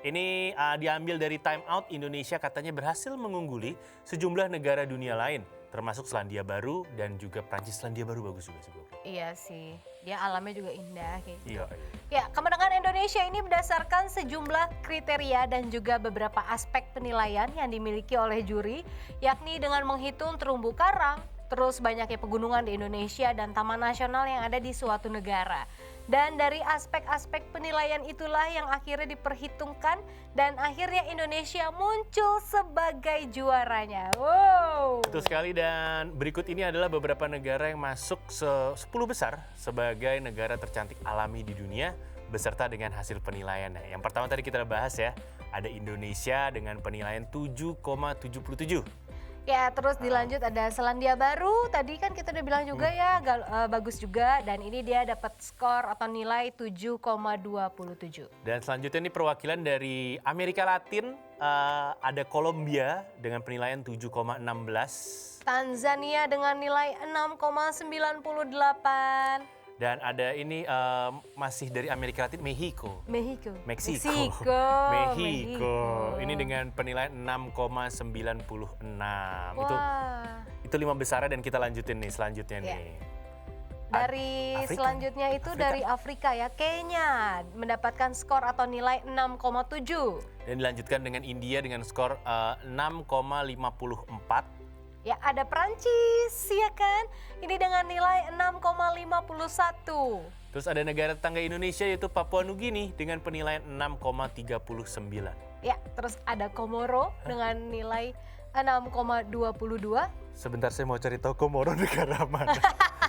Ini diambil dari Time Out. Indonesia katanya berhasil mengungguli sejumlah negara dunia lain, termasuk Selandia Baru dan juga Prancis. Selandia Baru bagus juga sebelumnya. Iya sih, dia alamnya juga indah kayak gitu. Iya. Ya, kemenangan Indonesia ini berdasarkan sejumlah kriteria dan juga beberapa aspek penilaian yang dimiliki oleh juri, yakni dengan menghitung terumbu karang, terus banyaknya pegunungan di Indonesia dan taman nasional yang ada di suatu negara. Dan dari aspek-aspek penilaian itulah yang akhirnya diperhitungkan dan akhirnya Indonesia muncul sebagai juaranya. Wow. Betul sekali, dan berikut ini adalah beberapa negara yang masuk 10 besar sebagai negara tercantik alami di dunia beserta dengan hasil penilaiannya. Yang pertama tadi kita bahas ya, ada Indonesia dengan penilaian 7,77. Ya, terus dilanjut ada Selandia Baru. Tadi kan kita udah bilang juga ya, bagus juga, dan ini dia dapat skor atau nilai 7,27. Dan selanjutnya ini perwakilan dari Amerika Latin, ada Kolombia dengan penilaian 7,16. Tanzania dengan nilai 6,98. Dan ada ini masih dari Amerika Latin, Meksiko. Meksiko. Ini dengan penilaian 6,96. Wah. Itu 5 besar dan kita lanjutin nih selanjutnya Ya. nih. Dari Afrika. selanjutnya itu Afrika. dari Afrika ya, Kenya mendapatkan skor atau nilai 6,7. Dan dilanjutkan dengan India dengan skor 6,54. Ya, ada Prancis ya kan? Ini dengan nilai 6,51. Terus ada negara tetangga Indonesia yaitu Papua Nugini dengan penilaian 6,39. Ya, terus ada Komoro dengan nilai 6,22. Sebentar saya mau cari tahu Komoro negara mana.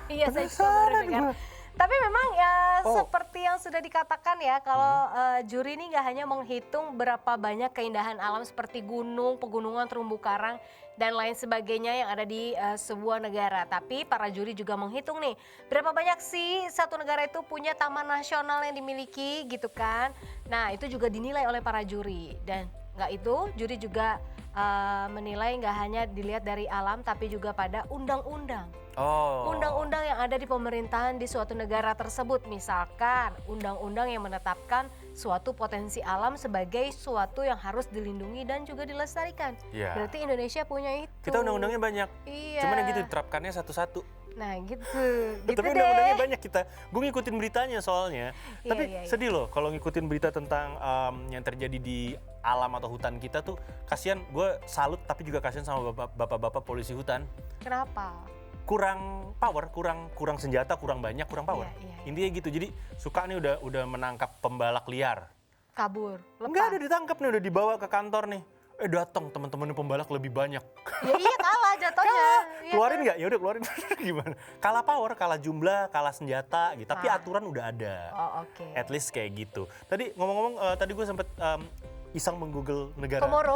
Iya, saya juga baru dengar. Tapi memang ya seperti yang sudah dikatakan ya, kalau juri ini nggak hanya menghitung berapa banyak keindahan alam seperti gunung, pegunungan, terumbu karang, dan lain sebagainya yang ada di sebuah negara. Tapi para juri juga menghitung nih, berapa banyak sih satu negara itu punya taman nasional yang dimiliki gitu kan. Nah itu juga dinilai oleh para juri. Dan nggak itu, juri juga menilai nggak hanya dilihat dari alam tapi juga pada undang-undang. Undang-undang yang ada di pemerintahan di suatu negara tersebut, misalkan undang-undang yang menetapkan suatu potensi alam sebagai suatu yang harus dilindungi dan juga dilestarikan. Ya. Berarti Indonesia punya itu. Kita undang-undangnya banyak. Iya. Cuman yang gitu diterapkannya satu-satu. Nah gitu, Tapi gitu undang-undangnya deh. banyak kita. Gue ngikutin beritanya soalnya. Iya, Tapi iya, iya. sedih loh kalau ngikutin berita tentang yang terjadi di alam atau hutan kita tuh. Kasihan, gue salut tapi juga kasihan sama bapak-bapak polisi hutan. Kenapa? Kurang power, kurang senjata, kurang banyak, kurang power. Iya, iya. Intinya gitu. Jadi suka nih udah menangkap pembalak liar. Kabur, Enggak, lepas. ada ditangkap nih, udah dibawa ke kantor nih. Datang teman-teman pembalak lebih banyak. Ya iya kalah jatuhnya. Iya Keluarin kan? nggak? Ya udah keluarin. Gimana? Kalah power, kalah jumlah, kalah senjata gitu. Tapi Nah. aturan udah ada. Oh oke. At least kayak gitu. Tadi ngomong-ngomong, tadi gue sempet iseng menggoogle negara Komoro.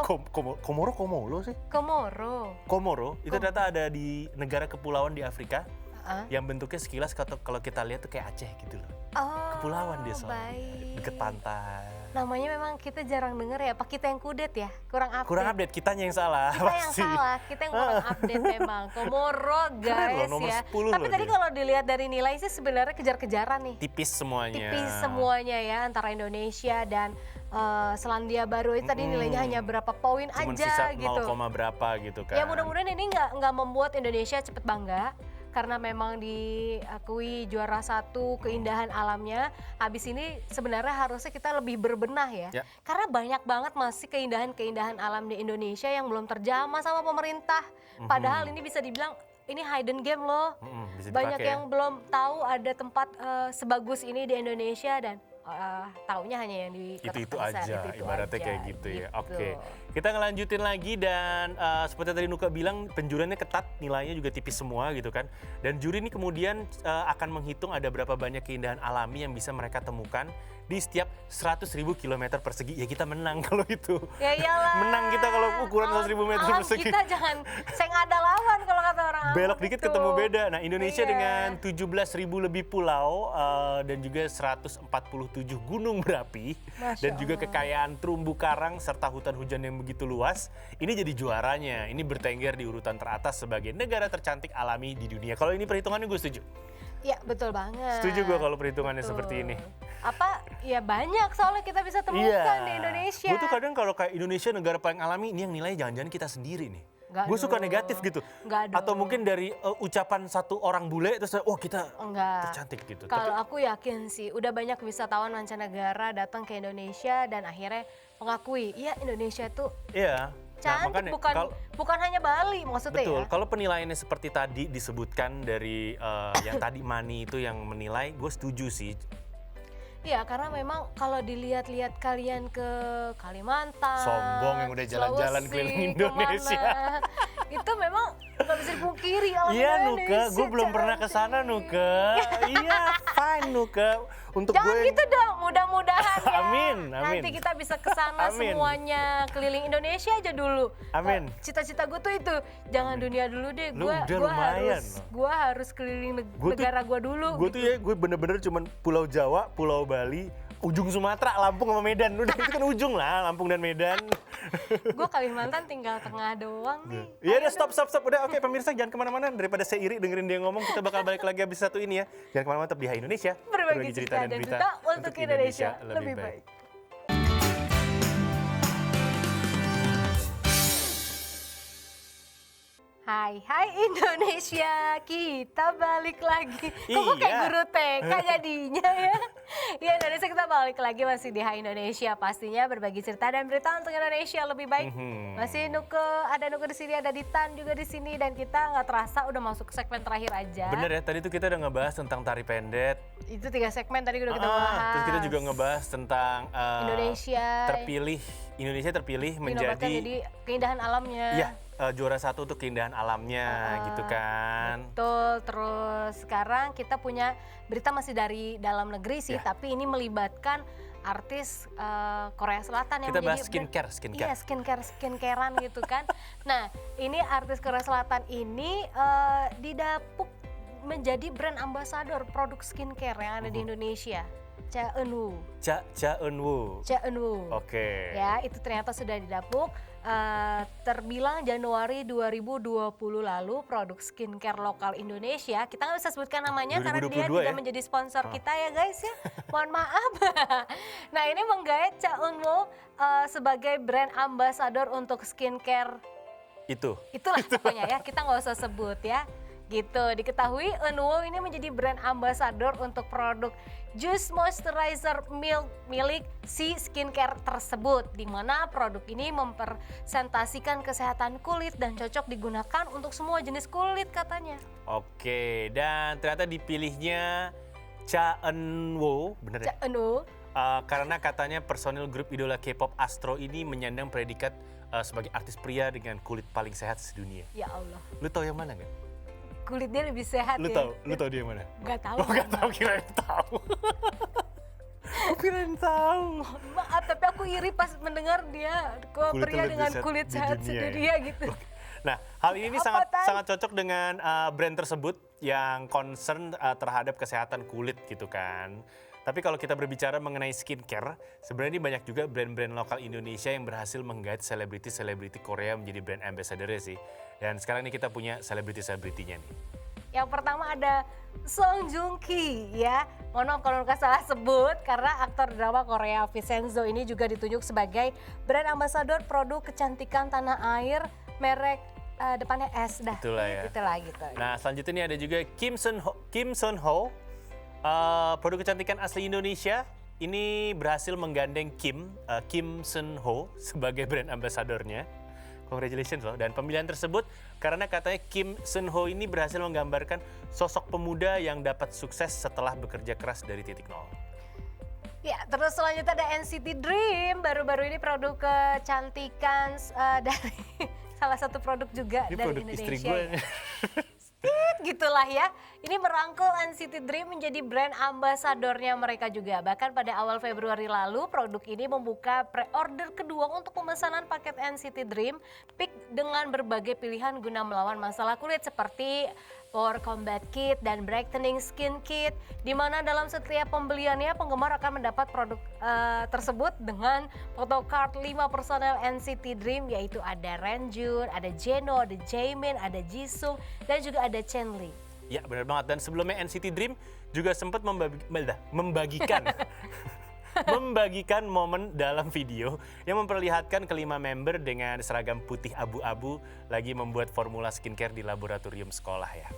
Komoro sih. Komoro. Itu ternyata ada di negara kepulauan di Afrika Heeh. yang bentuknya sekilas kalau kita lihat tuh kayak Aceh gitu loh. Oh, Kepulauan dia soalnya. baik. Deket pantai. Namanya memang kita jarang denger ya, apa kita yang kudet ya? Kurang update. Kurang update, kitanya yang salah. Kita yang pasti. salah, kita yang kurang update memang. Komoro Keren loh, guys nomor ya. 10 Tapi loh tadi dia. kalau dilihat dari nilai sih sebenarnya kejar-kejaran nih. Tipis semuanya. Tipis semuanya ya antara Indonesia dan Selandia Baru itu tadi nilainya hanya berapa poin Cuman aja sisa gitu. 0, berapa gitu kan. Ya mudah-mudahan ini nggak membuat Indonesia cepet bangga karena memang diakui juara satu keindahan alamnya. Habis ini sebenarnya harusnya kita lebih berbenah ya. Ya. Karena banyak banget masih keindahan-keindahan alam di Indonesia yang belum terjamah sama pemerintah. Padahal ini bisa dibilang ini hidden game loh. Bisa Banyak dipakai ya. yang belum tahu ada tempat sebagus ini di Indonesia dan taunya hanya yang di itu kota-kota besar, aja, itu ibaratnya aja, kayak gitu ya. gitu. Oke, kita ngelanjutin lagi dan seperti tadi Nuka bilang penjuriannya ketat, nilainya juga tipis semua gitu kan. Dan juri ini kemudian akan menghitung ada berapa banyak keindahan alami yang bisa mereka temukan di setiap 100.000 km persegi. Ya kita menang kalau itu. Ya iyalah. Menang kita kalau ukuran 100.000 meter Alam persegi. kita jangan, saya nggak ada lawan kalau kata orang alam Belok dikit itu. ketemu beda. Nah Indonesia Iya. dengan 17.000 lebih pulau dan juga 147 gunung berapi Masya dan juga Allah. kekayaan terumbu karang serta hutan hujan yang begitu luas, ini jadi juaranya. Ini bertengger di urutan teratas sebagai negara tercantik alami di dunia. Kalau ini perhitungannya gue setuju. Ya betul banget. Setuju gue kalau perhitungannya Betul. seperti ini. Apa ya banyak soalnya kita bisa temukan di Indonesia. Gue tuh kadang kalau kayak Indonesia negara paling alami, ini yang nilainya jangan-jangan kita sendiri nih. Nggak Gue suka dong. negatif gitu. Nggak Atau dong. mungkin dari ucapan satu orang bule terus oh kita Enggak. tercantik gitu. Kalau aku yakin sih, udah banyak wisatawan mancanegara datang ke Indonesia dan akhirnya mengakui, iya Indonesia tuh Iya. cantik, bukan hanya Bali maksudnya Betul. ya. Kalau penilaiannya seperti tadi disebutkan dari yang tadi Mani itu yang menilai, gue setuju sih. Iya, karena memang kalau dilihat-lihat kalian ke Kalimantan, Sombong yang udah jalan-jalan Sulawesi, keliling Indonesia. kemana, itu memang nggak bisa dipungkiri alam Iya Indonesia. Nuka, gue belum pernah ke sana Nuka. Iya, fine Nuka. Untuk Jangan gue gitu dong, mudah-mudahan ya. Amin, amin. Nanti kita bisa ke sana Amin. semuanya, keliling Indonesia aja dulu. Amin. Cita-cita gue tuh itu, jangan dunia dulu deh. Lu udah lumayan loh. Gua harus keliling Gua tuh- negara gue dulu. Gue tuh ya, gue bener-bener cuman Pulau Jawa, Pulau Bali, ujung Sumatera, Lampung sama Medan. Udah itu kan ujung lah, Lampung dan Medan. Gue Kalimantan tinggal tengah doang nih. Iya udah stop. Udah oke pemirsa jangan kemana-mana. Daripada saya iri dengerin dia ngomong, kita bakal balik lagi habis satu ini ya. Jangan kemana-mana, tetap di Hai Indonesia. Berbagi cerita dan duta untuk Indonesia lebih baik. Hai Indonesia, kita balik lagi. Kok kayak Iya. guru TK jadinya ya? Ya Indonesia, kita balik lagi masih di Hai Indonesia. Pastinya berbagi cerita dan berita untuk Indonesia lebih baik. Masih ada Nuke di sini, ada Ditan juga di sini, dan kita nggak terasa udah masuk ke segmen terakhir aja. Bener ya, tadi tuh kita udah ngebahas tentang tari pendet. Itu 3 segmen tadi udah kita bahas. Terus kita juga ngebahas tentang Indonesia terpilih dinobatkan menjadi jadi keindahan alamnya. Iya, juara 1 untuk keindahan alamnya gitu kan. Betul, terus sekarang kita punya berita masih dari dalam negeri sih, Ya. tapi ini melibatkan artis Korea Selatan yang Kita menjadi bahas skincare. Iya, skincarean gitu kan. Nah, ini artis Korea Selatan ini didapuk menjadi brand ambassador produk skincare yang ada di Indonesia. Cha Eun-woo. Cha Eun-woo. Cha Eun-woo. Oke. Ya, itu ternyata sudah didapuk. Terbilang Januari 2020 lalu produk skincare lokal Indonesia, kita nggak bisa sebutkan namanya karena dia 2022 tidak ya? menjadi sponsor kita ya guys ya, mohon maaf. Nah, ini menggait Cha Eun-woo sebagai brand ambassador untuk skincare. Itulah pokoknya ya, kita nggak usah sebut ya. Gitu, diketahui Eun-woo ini menjadi brand ambassador untuk produk Juice Moisturizer milik si skincare tersebut, di mana produk ini mempresentasikan kesehatan kulit dan cocok digunakan untuk semua jenis kulit katanya. Oke, dan ternyata dipilihnya Cha Eun-woo, bener ya? Cha Eun-woo. Karena katanya personil grup idola K-pop Astro ini menyandang predikat sebagai artis pria dengan kulit paling sehat sedunia. Ya Allah, Lu tahu yang mana nggak? kulitnya lebih sehat Lu ya. tahu dia yang mana? Gak tahu. Oh, nggak tahu, kirain tahu. Kirain tahu. Maaf, tapi aku iri pas mendengar dia kok Kulit pria lebih dengan sehat kulit di sehat dunia sedunia gitu. Nah, hal ini Apa, sangat Tan? sangat cocok dengan brand tersebut yang concern terhadap kesehatan kulit gitu kan. Tapi kalau kita berbicara mengenai skincare, sebenarnya banyak juga brand-brand lokal Indonesia yang berhasil menggait selebriti-selebriti Korea menjadi brand ambassador sih. Dan sekarang ini kita punya selebriti-selebritinya nih. Yang pertama ada Song Joong Ki ya. Mohon maaf kalau nggak salah sebut, karena aktor drama Korea Vincenzo ini juga ditunjuk sebagai brand ambassador produk kecantikan tanah air merek depannya S dah. Itulah ya. Itulah gitu. Nah, selanjutnya ini ada juga Kim Sun Ho, produk kecantikan asli Indonesia. Ini berhasil menggandeng Kim Sun Ho sebagai brand ambasadornya. Congratulations loh. Dan pemilihan tersebut karena katanya Kim Sun Ho ini berhasil menggambarkan sosok pemuda yang dapat sukses setelah bekerja keras dari titik nol. Ya, terus selanjutnya ada NCT Dream. Baru-baru ini produk kecantikan dari salah satu produk juga Ini dari produk Indonesia. istri gue. Ya. Gitulah ya. Ini merangkul NCT Dream menjadi brand ambasadornya mereka juga. Bahkan pada awal Februari lalu, produk ini membuka pre-order kedua untuk pemesanan paket NCT Dream Peak dengan berbagai pilihan guna melawan masalah kulit seperti Pore Combat Kit dan Brightening Skin Kit, di mana dalam setiap pembeliannya penggemar akan mendapat produk tersebut dengan photocard 5 personel NCT Dream, yaitu ada Renjun, ada Jeno, ada Jaemin, ada Jisung, dan juga ada Chenli. Ya, benar banget. Dan sebelumnya NCT Dream juga sempat membagikan membagikan momen dalam video yang memperlihatkan kelima member dengan seragam putih abu-abu lagi membuat formula skincare di laboratorium sekolah ya.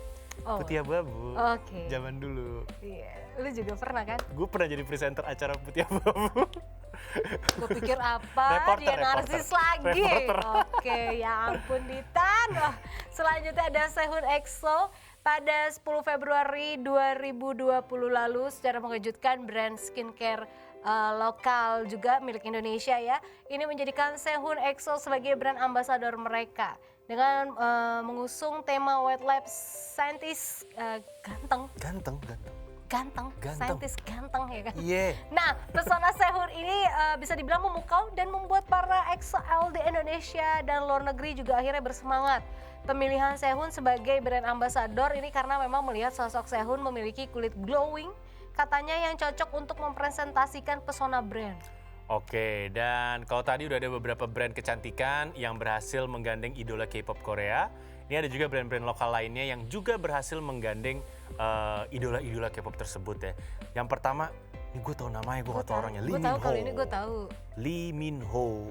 Oh. Putih abu-abu. Oke. Zaman dulu. Iya, lu juga pernah kan? Gue pernah jadi presenter acara putih abu-abu. Gue pikir apa, dia narsis lagi. Oke, ya ampun Ditan. Oh, selanjutnya ada Sehun EXO. Pada 10 Februari 2020 lalu secara mengejutkan brand skincare lokal juga milik Indonesia ya, ini menjadikan Sehun EXO sebagai brand ambassador mereka dengan mengusung tema Wet Lab Scientist ganteng, saintis ganteng ya kan. Iya. Nah, pesona Sehun ini bisa dibilang memukau dan membuat para EXO di Indonesia dan luar negeri juga akhirnya bersemangat. Pemilihan Sehun sebagai brand ambassador ini karena memang melihat sosok Sehun memiliki kulit glowing, katanya yang cocok untuk mempresentasikan pesona brand. Oke, dan kalau tadi udah ada beberapa brand kecantikan yang berhasil menggandeng idola K-pop Korea, ini ada juga brand-brand lokal lainnya yang juga berhasil menggandeng idola-idola K-pop tersebut ya. Yang pertama, ini gue tahu namanya, gue gak tahu orangnya. Gue tahu kalau ini gue tahu. Lee Min Ho.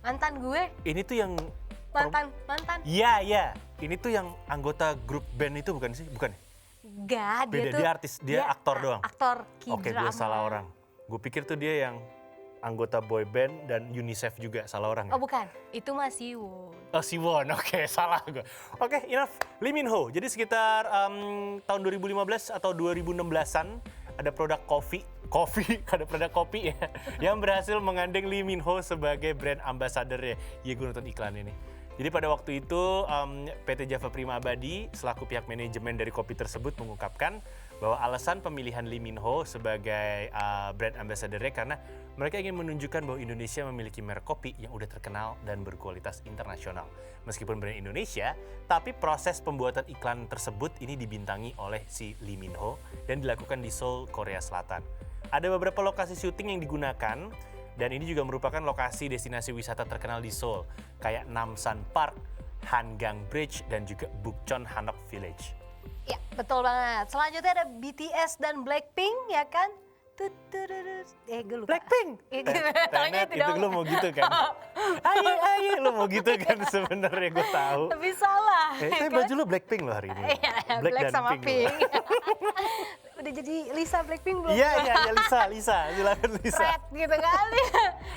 Mantan gue, Ini tuh yang mantan. Iya, ini tuh yang anggota grup band itu bukan sih? Bukan. Gak, Beda, dia artis, dia aktor doang. Aktor Oke, K-drama. gue salah orang. Gue pikir tuh dia yang anggota boy band dan UNICEF juga, salah orang ya? Oh bukan, itu Mas Siwon. Oh, Siwon, oke, salah gue. Oke, enough. Lee Min Ho, jadi sekitar tahun 2015 atau 2016-an ada produk ada produk kopi ya, yang berhasil menggandeng Lee Min Ho sebagai brand ambassador-nya. Iya, gue nonton iklan ini. Jadi pada waktu itu PT Java Prima Abadi selaku pihak manajemen dari kopi tersebut mengungkapkan bahwa alasan pemilihan Lee Min Ho sebagai brand ambassador-nya karena mereka ingin menunjukkan bahwa Indonesia memiliki merek kopi yang udah terkenal dan berkualitas internasional. Meskipun brand Indonesia, tapi proses pembuatan iklan tersebut ini dibintangi oleh si Lee Min Ho dan dilakukan di Seoul, Korea Selatan. Ada beberapa lokasi syuting yang digunakan dan ini juga merupakan lokasi destinasi wisata terkenal di Seoul, kayak Namsan Park, Hangang Bridge, dan juga Bukchon Hanok Village. Ya, betul banget. Selanjutnya ada BTS dan Blackpink, ya kan? Gue lupa. Blackpink! Taunya itu Itu dong. lu mau gitu kan? Ayo, lu mau gitu kan sebenarnya gue tahu. Tapi salah. Tapi kan? baju lu Blackpink loh hari ini. Iya, Black Black dan sama pink Pink. loh. Udah jadi Lisa Blackpink belum? Iya, Lisa, silakan Lisa. Red gitu kan.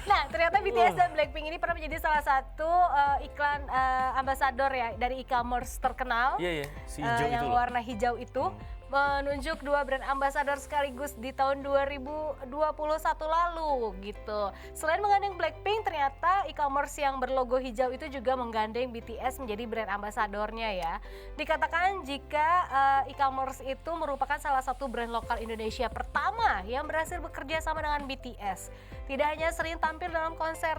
Nah, ternyata BTS dan Blackpink ini pernah menjadi salah satu iklan ambasador ya dari e-commerce terkenal. Iya, si hijau itu yang loh. warna hijau itu. Menunjuk dua brand ambasador sekaligus di tahun 2021 lalu gitu. Selain menggandeng Blackpink, ternyata e-commerce yang berlogo hijau itu juga menggandeng BTS menjadi brand ambasadornya ya. Dikatakan jika e-commerce itu merupakan salah satu brand lokal Indonesia pertama yang berhasil bekerja sama dengan BTS. Tidak hanya sering tampil dalam konser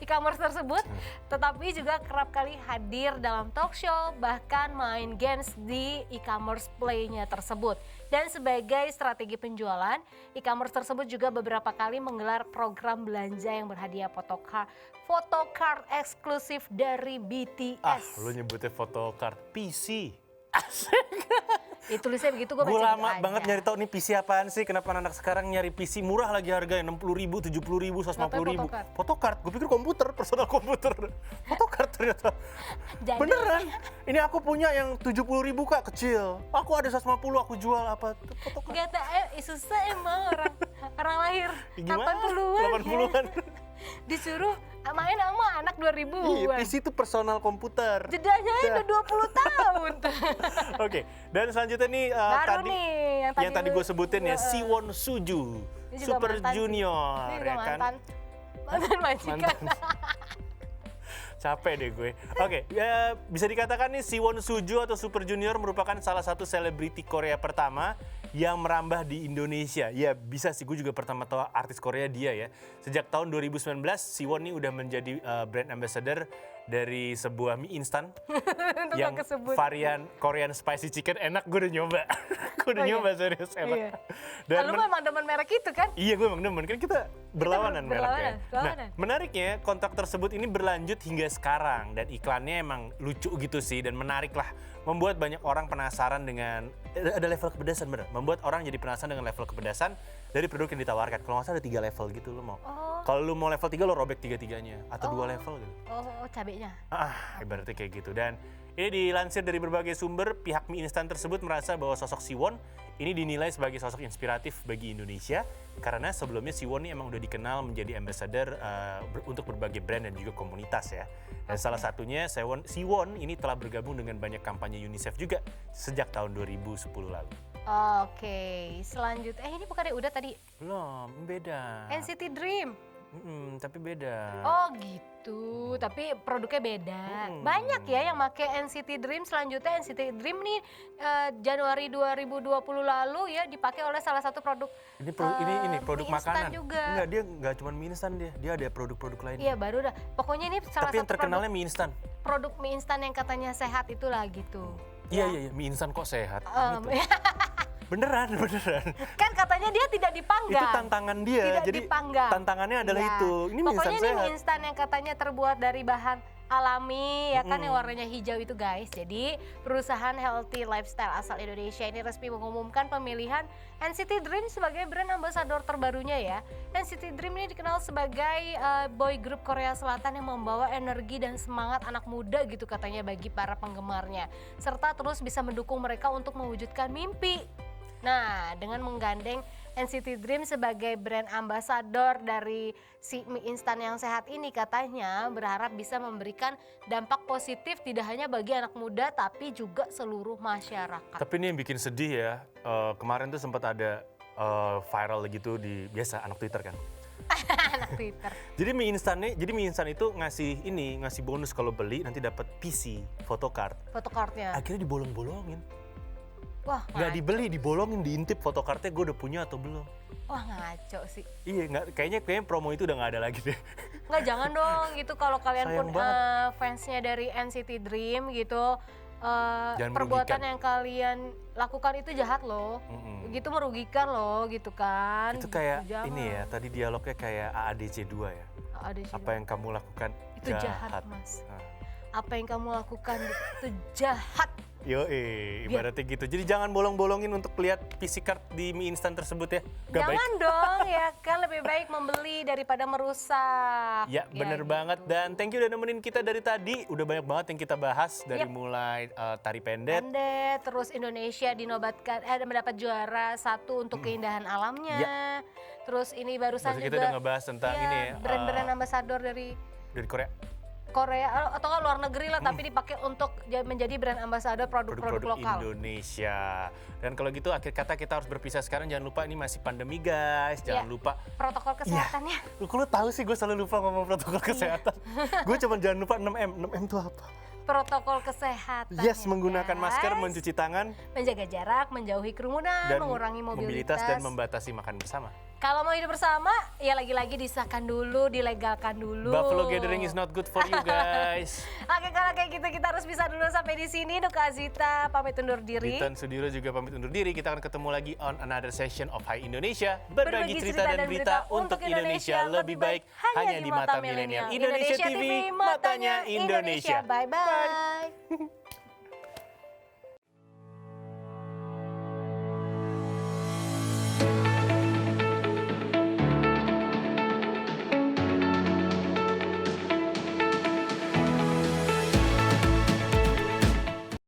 e-commerce tersebut, tetapi juga kerap kali hadir dalam talk show, bahkan main games di e-commerce play-nya tersebut. Dan sebagai strategi penjualan, e-commerce tersebut juga beberapa kali menggelar program belanja yang berhadiah photocard eksklusif dari BTS. Lu nyebutnya photocard PC. Itu tulisnya begitu, gue baca Gue gitu lama aja. banget nyari tahu nih PC apaan sih. Kenapa anak sekarang nyari PC murah lagi harganya 60.000, 70.000, 150.000. photocard. Photocard, gue pikir komputer, personal komputer. Photocard ternyata. Jadi- Beneran. Ini aku punya yang 70.000 Kak, kecil. Aku ada 150, aku jual apa? Photocard. Gak tau, susah emang orang lahir Gimana? 80-an. 80-an. Disuruh main sama anak 2000-an. Iya, PC itu personal komputer. Jedanya udah 20 tahun. Oke, dan selanjutnya nih Baru tadi nih yang tadi gue sebutin ya, Siwon Suju, Ini juga Super mantan sih. Junior, Ini juga ya kan? mantan majikan. Mantan. Capek deh gue. Oke, ya, bisa dikatakan nih Siwon Suju atau Super Junior merupakan salah satu selebriti Korea pertama yang merambah di Indonesia. Ya bisa sih, gue juga pertama tahu artis Korea dia ya. Sejak tahun 2019, Siwon nih udah menjadi brand ambassador dari sebuah mie instan yang gak kesebut. varian Korean spicy chicken. Enak, gue udah nyoba. Gue udah Oh, iya? nyoba serius, enak. Iya. Dan Lu memang demen merek itu kan? Iya, gue emang demen, kan kita berlawanan mereknya. berlawanan. Nah, menariknya kontrak tersebut ini berlanjut hingga sekarang dan iklannya emang lucu gitu sih dan menarik lah. Membuat banyak orang penasaran dengan, ada level kepedasan bener, membuat orang jadi penasaran dengan level kepedasan dari produk yang ditawarkan. Kalau nggak salah ada 3 level gitu lo mau. Oh. Kalau lu mau level 3 lo robek 3-3-nya atau 2 level gitu. Oh, cabenya. Ibaratnya kayak gitu. Dan ini dilansir dari berbagai sumber, pihak mie instan tersebut merasa bahwa sosok Siwon ini dinilai sebagai sosok inspiratif bagi Indonesia karena sebelumnya Siwon ini emang udah dikenal menjadi ambassador untuk berbagai brand dan juga komunitas ya. Dan salah satunya Siwon ini telah bergabung dengan banyak kampanye UNICEF juga sejak tahun 2010 lalu. Oke, selanjutnya ini bukannya udah tadi Belum, beda. NCT Dream. Tapi beda. Oh gitu, tapi produknya beda. Banyak ya yang make NCT Dream. Selanjutnya NCT Dream nih Januari 2020 lalu ya dipakai oleh salah satu produk Ini produk mie instan makanan. juga. Enggak, dia nggak cuma mie instan dia ada produk-produk lain. Iya baru dah. Pokoknya ini salah Tapi yang satu terkenalnya mie instan. produk mie instan yang katanya sehat itulah gitu. Iya, mie instan kok sehat. Gitu. Em, Beneran. kan katanya dia tidak dipanggang. Itu tantangan dia. Tidak Jadi dipanggang. tantangannya adalah Iya. itu. Ini mie instan Pokoknya ini sehat. mie instan yang katanya terbuat dari bahan alami ya kan yang warnanya hijau itu guys. Jadi perusahaan healthy lifestyle asal Indonesia ini resmi mengumumkan pemilihan NCT Dream sebagai brand ambassador terbarunya ya. NCT Dream ini dikenal sebagai boy group Korea Selatan yang membawa energi dan semangat anak muda gitu katanya bagi para penggemarnya. Serta terus bisa mendukung mereka untuk mewujudkan mimpi. Nah, dengan menggandeng NCT Dream sebagai brand ambassador dari si mie instan yang sehat ini katanya berharap bisa memberikan dampak positif tidak hanya bagi anak muda tapi juga seluruh masyarakat. Tapi ini yang bikin sedih ya, kemarin tuh sempat ada viral gitu di biasa anak Twitter kan. Anak Twitter. Jadi mie instan itu ngasih bonus kalau beli nanti dapat PC, photocard. Photocardnya. Akhirnya dibolong-bolongin. Wah, Nggak dibeli, dibolongin, diintip photocardnya gue udah punya atau belum. Wah, ngaco sih. Iya, kayaknya promo itu udah nggak ada lagi deh. Nggak, jangan dong gitu kalau kalian Sayang pun fansnya dari NCT Dream gitu. Jangan Perbuatan merugikan. yang kalian lakukan itu jahat loh. Gitu merugikan loh gitu kan. Itu kayak Gitu, ini ya, tadi dialognya kayak AADC 2 ya. Ada sih. Apa yang kamu lakukan Itu jahat, Mas. Nah. Apa yang kamu lakukan itu jahat. Ibaratnya gitu. Jadi jangan bolong-bolongin untuk lihat PC card di mie instan tersebut ya. Gak baik. Jangan dong ya kan, lebih baik membeli daripada merusak. Ya bener banget, dan thank you udah nemenin kita dari tadi. Udah banyak banget yang kita bahas dari Yep. mulai tari pendet. Terus Indonesia dinobatkan mendapat juara 1 untuk keindahan alamnya. Terus ini barusan Terus juga kita udah ngebahas tentang ini ya, brand-brand ambassador dari Korea. Korea atau kan luar negeri lah tapi dipakai untuk menjadi brand ambassador produk-produk lokal. Indonesia. Dan kalau gitu akhir kata kita harus berpisah sekarang. Jangan lupa ini masih pandemi guys. Jangan Iya. lupa Protokol kesehatannya. Lu tahu sih gue selalu lupa ngomong protokol kesehatan. Gue cuma jangan lupa 6M. 6M itu apa? Protokol kesehatan. Yes, menggunakan masker, mencuci tangan, menjaga jarak, menjauhi kerumunan, dan mengurangi mobilitas. dan membatasi makan bersama. Kalau mau hidup bersama, ya lagi-lagi disahkan dulu, dilegalkan dulu. Buffalo gathering is not good for you guys. Oke, kalau kayak gitu kita harus bisa dulu sampai di sini. Nuka Azita pamit undur diri. Titan Sudiro juga pamit undur diri. Kita akan ketemu lagi on another session of Hai Indonesia. Berbagi cerita dan berita untuk Indonesia lebih baik hanya di mata milenial. Indonesia TV, matanya Indonesia. Bye-bye.